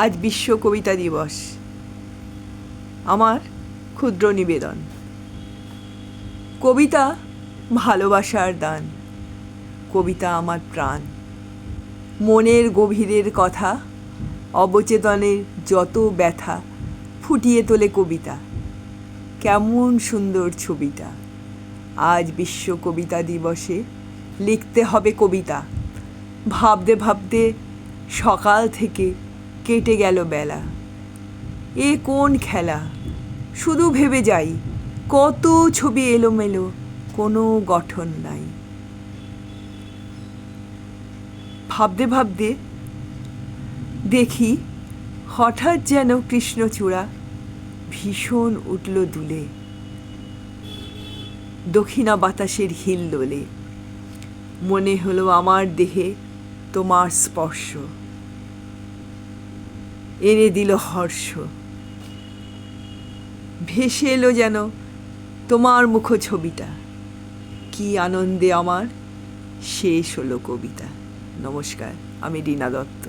আজ বিশ্ব কবিতা দিবস। আমার ক্ষুদ্র নিবেদন। কবিতা ভালোবাসার দান, কবিতা আমার প্রাণ। মনের গভীরের কথা, অবচেতনের যত ব্যথা ফুটিয়ে তোলে কবিতা। কেমন সুন্দর ছবিটা। আজ বিশ্ব কবিতা দিবসে লিখতে হবে কবিতা। ভাবতে ভাবতে সকাল থেকে কেটে গেল বেলা। এ কোন খেলা, শুধু ভেবে যাই কত ছবি এলোমেলো, কোনো গঠন নাই। ভাবতে ভাবতে দেখি হঠাৎ যেন কৃষ্ণচূড়া ভীষণ উঠল দুলে, দক্ষিণা বাতাসের হিল্লোলে। মনে হলো আমার দেহে তোমার স্পর্শ এনে দিল হর্ষ। ভেসে এলো যেন তোমার মুখ ছবিটা। কি আনন্দে আমার শেষ হলো কবিতা। নমস্কার, আমি রীনা দত্ত।